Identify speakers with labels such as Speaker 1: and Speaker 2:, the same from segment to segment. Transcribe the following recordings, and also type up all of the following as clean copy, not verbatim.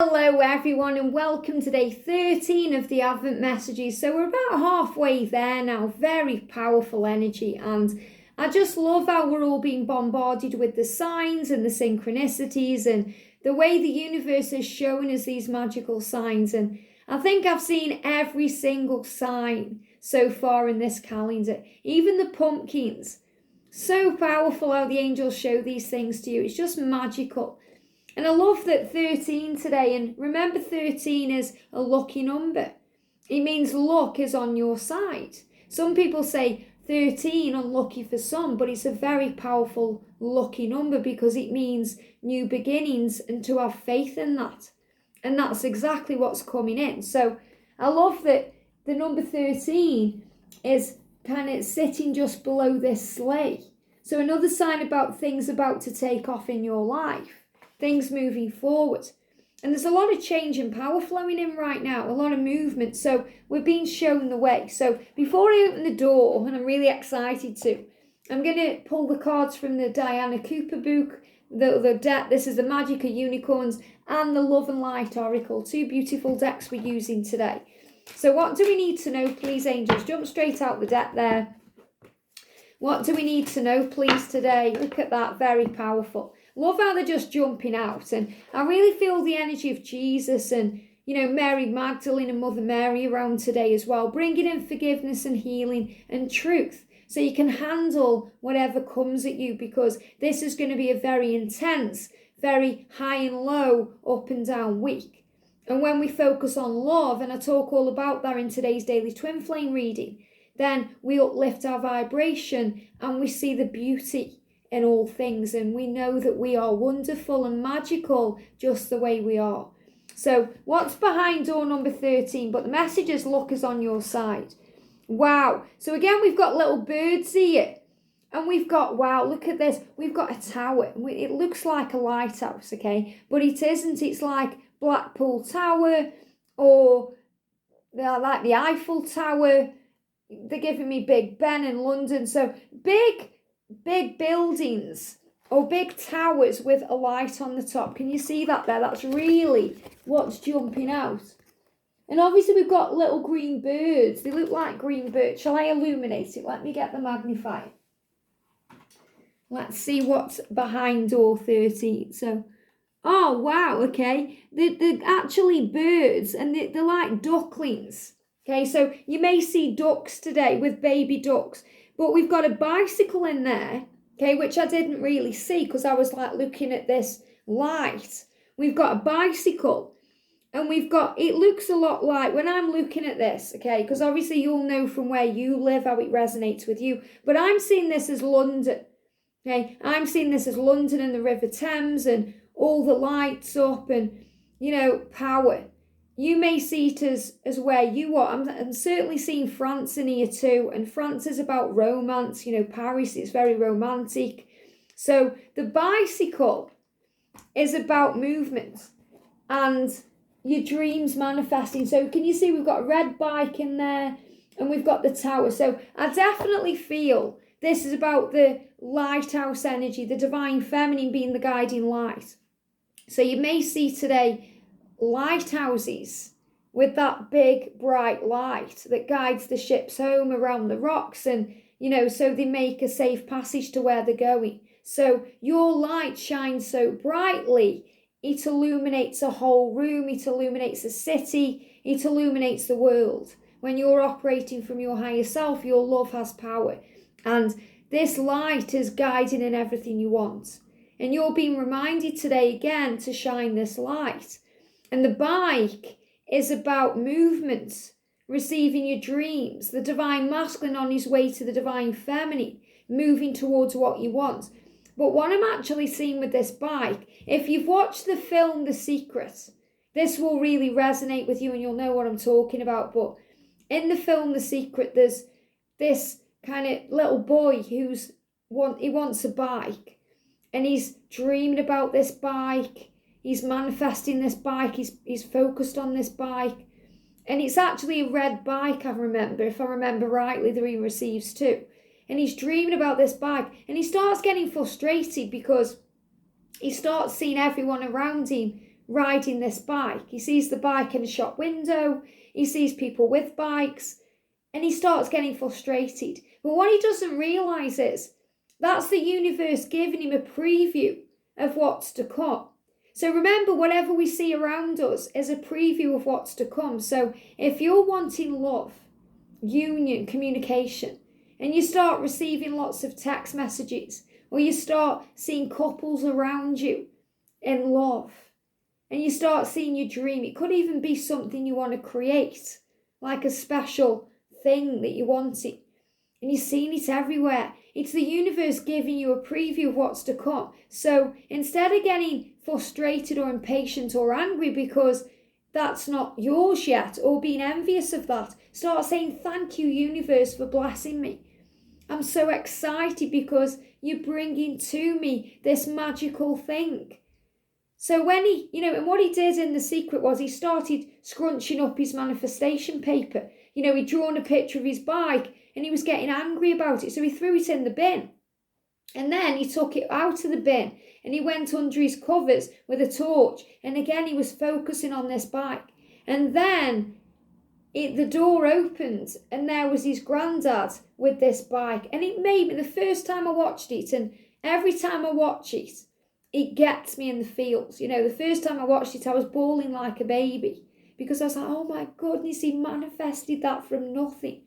Speaker 1: Hello everyone and welcome to day 13 of the Advent messages. So we're about halfway there now, very powerful energy, and I just love how we're all being bombarded with the signs and the synchronicities and the way the universe is showing us these magical signs. And I think I've seen every single sign so far in this calendar, even the pumpkins. So powerful how the angels show these things to you. It's just magical. And I love that 13 today, and remember 13 is a lucky number. It means luck is on your side. Some people say 13 unlucky for some, but it's a very powerful lucky number because it means new beginnings and to have faith in that. And that's exactly what's coming in. So I love that the number 13 is kind of sitting just below this sleigh. So another sign about things about to take off in your life. Things moving forward. And there's a lot of change and power flowing in right now, a lot of movement. So we're being shown the way. So before I open the door, and I'm really excited to, I'm going to pull the cards from the Diana Cooper book, the deck. This is the Magic of Unicorns and the Love and Light Oracle, two beautiful decks we're using today. So what do we need to know, please, angels? Jump straight out the deck there. What do we need to know, please, today? Look at that, very powerful. Love how they're just jumping out, and I really feel the energy of Jesus and, Mary Magdalene and Mother Mary around today as well, bringing in forgiveness and healing and truth so you can handle whatever comes at you, because this is going to be a very intense, very high and low, up and down week. And when we focus on love, and I talk all about that in today's daily twin flame reading, then we uplift our vibration and we see the beauty in all things, and we know that we are wonderful and magical just the way we are. So what's behind door number 13? But the message is luck is on your side. Wow. So again, we've got little birds here, and we've got, wow, look at this, we've got a tower. It looks like a lighthouse, okay, but it isn't. It's like Blackpool Tower, or like the Eiffel Tower. They're giving me Big Ben in London. So big buildings or big towers with a light on the top. Can you see that there? That's really what's jumping out. And obviously we've got little green birds. They look like green birds. Shall I illuminate it? Let me get the magnifier. Let's see what's behind door 13. So, oh wow, okay. They're actually birds, and they're like ducklings. Okay, so you may see ducks today with baby ducks. But we've got a bicycle in there, okay, which I didn't really see because I was like looking at this light. We've got a bicycle, and we've got, it looks a lot like, when I'm looking at this, okay, because obviously you'll know from where you live how it resonates with you, but I'm seeing this as London, okay. I'm seeing this as London and the River Thames and all the lights up and, power. You may see it as where you are. I'm certainly seeing France in here too. And France is about romance. Paris is very romantic. So the bicycle is about movement and your dreams manifesting. So can you see we've got a red bike in there and we've got the tower. So I definitely feel this is about the lighthouse energy, the divine feminine being the guiding light. So you may see today lighthouses with that big bright light that guides the ships home around the rocks, and so they make a safe passage to where they're going. So your light shines so brightly, it illuminates a whole room, it illuminates a city, it illuminates the world. When you're operating from your higher self, your love has power, and this light is guiding in everything you want, and you're being reminded today again to shine this light. And the bike is about movement, receiving your dreams, the divine masculine on his way to the divine feminine, moving towards what you want. But what I'm actually seeing with this bike, if you've watched the film The Secret, this will really resonate with you and you'll know what I'm talking about. But in the film The Secret, there's this kind of little boy he wants a bike, and he's dreaming about this bike. He's manifesting this bike. He's focused on this bike. And it's actually a red bike, I remember, if I remember rightly, that he receives too. And he's dreaming about this bike. And he starts getting frustrated because he starts seeing everyone around him riding this bike. He sees the bike in a shop window, he sees people with bikes, and he starts getting frustrated. But what he doesn't realise is that's the universe giving him a preview of what's to come. So remember, whatever we see around us is a preview of what's to come. So if you're wanting love, union, communication, and you start receiving lots of text messages, or you start seeing couples around you in love, and you start seeing your dream, it could even be something you want to create, like a special thing that you're wanting, and you're seeing it everywhere. It's the universe giving you a preview of what's to come. So instead of getting frustrated or impatient or angry because that's not yours yet, or being envious of that, start saying, thank you, universe, for blessing me. I'm so excited because you're bringing to me this magical thing. So when he, and what he did in The Secret was he started scrunching up his manifestation paper. He'd drawn a picture of his bike and he was getting angry about it. So he threw it in the bin. And then he took it out of the bin and he went under his covers with a torch. And again, he was focusing on this bike. And then the door opened and there was his granddad with this bike. And it made me, the first time I watched it, and every time I watch it, it gets me in the feels. The first time I watched it, I was bawling like a baby because I was like, oh my goodness, he manifested that from nothing.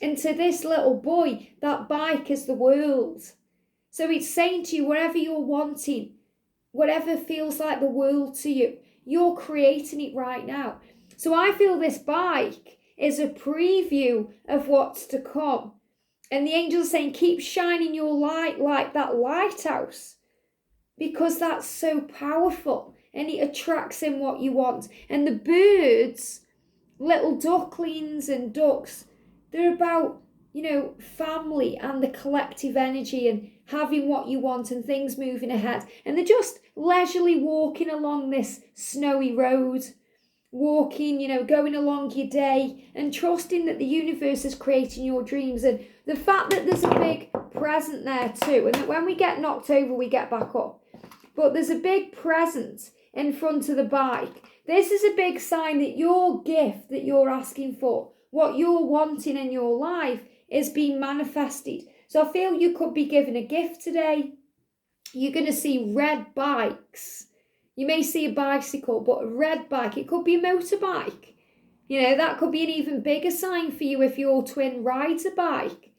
Speaker 1: And to this little boy, that bike is the world. So it's saying to you, whatever you're wanting, whatever feels like the world to you, you're creating it right now. So I feel this bike is a preview of what's to come. And the angels are saying, keep shining your light like that lighthouse, because that's so powerful and it attracts in what you want. And the birds, little ducklings and ducks, they're about, family and the collective energy and having what you want and things moving ahead. And they're just leisurely walking along this snowy road, walking, going along your day and trusting that the universe is creating your dreams. And the fact that there's a big present there too, and that when we get knocked over, we get back up. But there's a big present in front of the bike. This is a big sign that your gift that you're asking for, what you're wanting in your life, is being manifested. So I feel you could be given a gift today. You're going to see red bikes. You may see a bicycle, but a red bike. It could be a motorbike. That could be an even bigger sign for you if your twin rides a bike.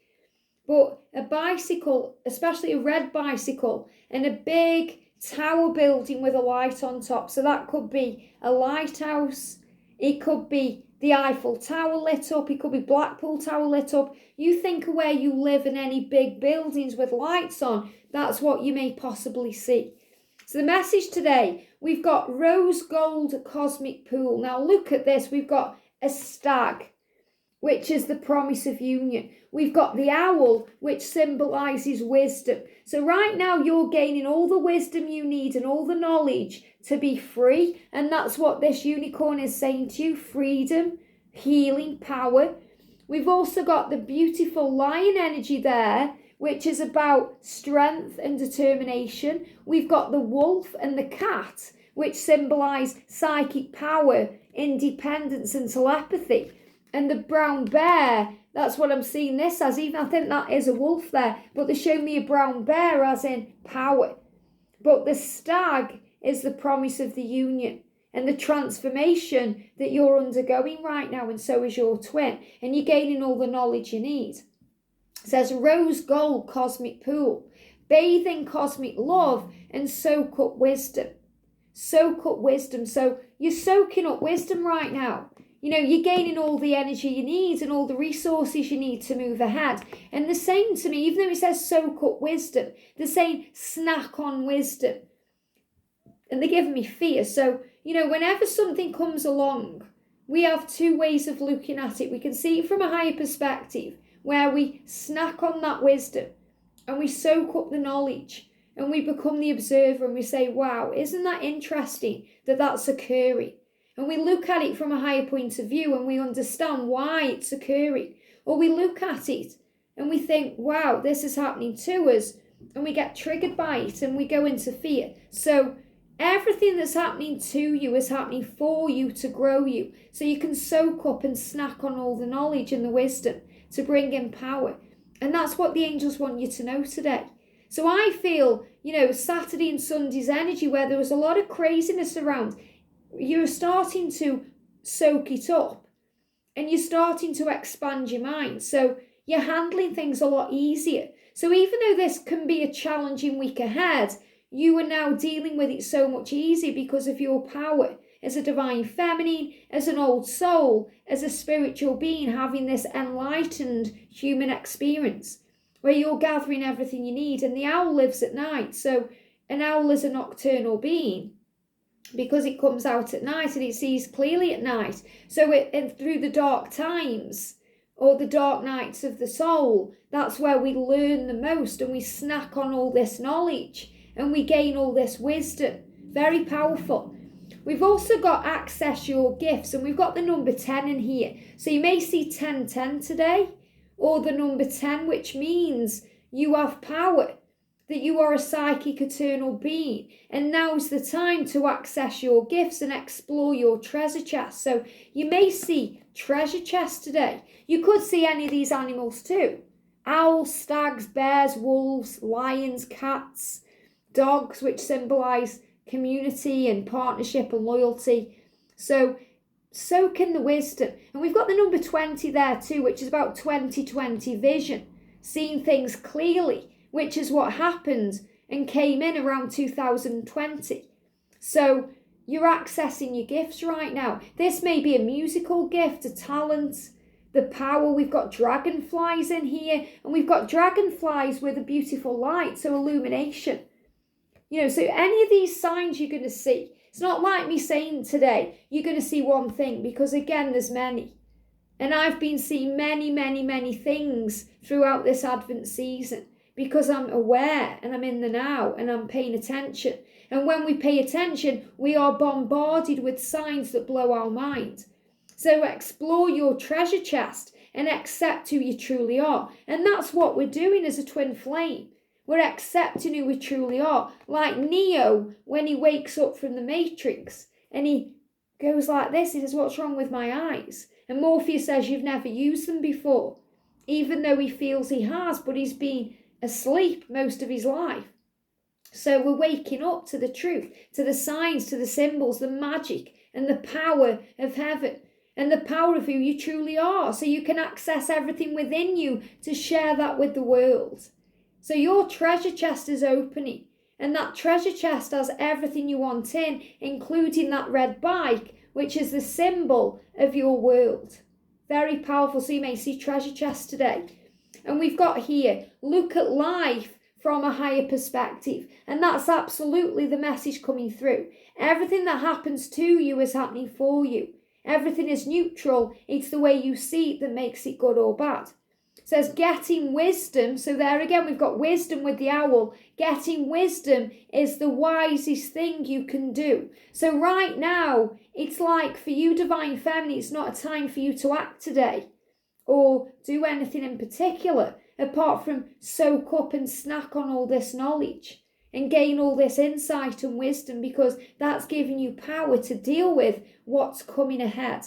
Speaker 1: But a bicycle, especially a red bicycle, and a big tower building with a light on top. So that could be a lighthouse. It could be the Eiffel Tower lit up. It could be Blackpool Tower lit up. You think of where you live and any big buildings with lights on. That's what you may possibly see. So the message today, we've got rose gold cosmic pool. Now look at this. We've got a stag, which is the promise of union. We've got the owl, which symbolises wisdom. So right now you're gaining all the wisdom you need and all the knowledge to be free. And that's what this unicorn is saying to you: freedom, healing, power. We've also got the beautiful lion energy there, which is about strength and determination. We've got the wolf and the cat, which symbolise psychic power, independence and telepathy. And the brown bear, that's what I'm seeing this as. Even I think that is a wolf there, but they show me a brown bear as in power. But the stag is the promise of the union and the transformation that you're undergoing right now, and so is your twin. And you're gaining all the knowledge you need. It says rose gold cosmic pool. Bathe in cosmic love and soak up wisdom. Soak up wisdom. So you're soaking up wisdom right now. You're gaining all the energy you need and all the resources you need to move ahead. And they're saying to me, even though it says soak up wisdom, they're saying snack on wisdom. And they're giving me fear. So, whenever something comes along, we have two ways of looking at it. We can see it from a higher perspective, where we snack on that wisdom and we soak up the knowledge and we become the observer and we say, wow, isn't that interesting that that's occurring? And we look at it from a higher point of view and we understand why it's occurring. Or we look at it and we think, wow, this is happening to us. And we get triggered by it and we go into fear. So Everything that's happening to you is happening for you to grow you. So you can soak up and snack on all the knowledge and the wisdom to bring in power. And that's what the angels want you to know today. So I feel, Saturday and Sunday's energy, where there was a lot of craziness around, you're starting to soak it up and you're starting to expand your mind. So you're handling things a lot easier. So even though this can be a challenging week ahead, you are now dealing with it so much easier because of your power as a divine feminine, as an old soul, as a spiritual being, having this enlightened human experience where you're gathering everything you need. And the owl lives at night. So an owl is a nocturnal being because it comes out at night and it sees clearly at night. So through the dark times or the dark nights of the soul, that's where we learn the most and we snack on all this knowledge and we gain all this wisdom. Very powerful. We've also got access your gifts, and we've got the number 10 in here. So you may see 1010 today, or the number 10, which means you have power, that you are a psychic eternal being. And now's the time to access your gifts and explore your treasure chest. So you may see treasure chest today. You could see any of these animals too. Owls, stags, bears, wolves, lions, cats, dogs, which symbolize community and partnership and loyalty. So soak in the wisdom. And we've got the number 20 there too, which is about 20/20 vision, seeing things clearly, which is what happened and came in around 2020. So you're accessing your gifts right now. This may be a musical gift, a talent, the power. We've got dragonflies in here, and we've got dragonflies with a beautiful light, so illumination. So any of these signs you're going to see. It's not like me saying today, you're going to see one thing, because again, there's many. And I've been seeing many, many, many things throughout this Advent season because I'm aware and I'm in the now and I'm paying attention. And when we pay attention, we are bombarded with signs that blow our mind. So explore your treasure chest and accept who you truly are. And that's what we're doing as a twin flame. We're accepting who we truly are. Like Neo, when he wakes up from the Matrix and he goes like this, he says, "What's wrong with my eyes?" And Morpheus says, "You've never used them before." Even though he feels he has, but he's been asleep most of his life. So we're waking up to the truth, to the signs, to the symbols, the magic and the power of heaven and the power of who you truly are. So you can access everything within you to share that with the world. So your treasure chest is opening, and that treasure chest has everything you want in, including that red bike, which is the symbol of your world. Very powerful. So you may see treasure chest today. And we've got here, look at life from a higher perspective. And that's absolutely the message coming through. Everything that happens to you is happening for you. Everything is neutral. It's the way you see it that makes it good or bad. It says getting wisdom. So there again, we've got wisdom with the owl. Getting wisdom is the wisest thing you can do. So right now, it's like for you, Divine Feminine, it's not a time for you to act today or do anything in particular apart from soak up and snack on all this knowledge and gain all this insight and wisdom, because that's giving you power to deal with what's coming ahead.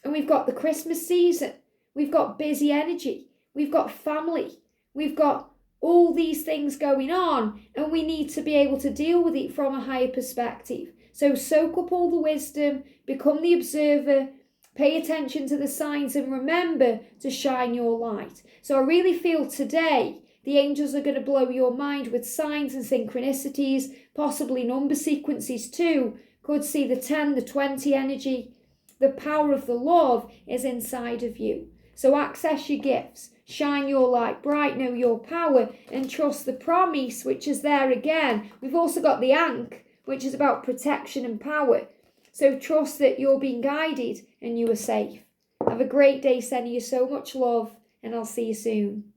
Speaker 1: And we've got the Christmas season. We've got busy energy. We've got family. We've got all these things going on, and we need to be able to deal with it from a higher perspective. So soak up all the wisdom, become the observer, pay attention to the signs, and remember to shine your light. So I really feel today the angels are going to blow your mind with signs and synchronicities, possibly number sequences too. Could see the 10, the 20 energy. The power of the love is inside of you. So access your gifts, shine your light bright, know your power, and trust the promise, which is there again. We've also got the Ankh, which is about protection and power. So trust that you're being guided and you are safe. Have a great day, sending you so much love, and I'll see you soon.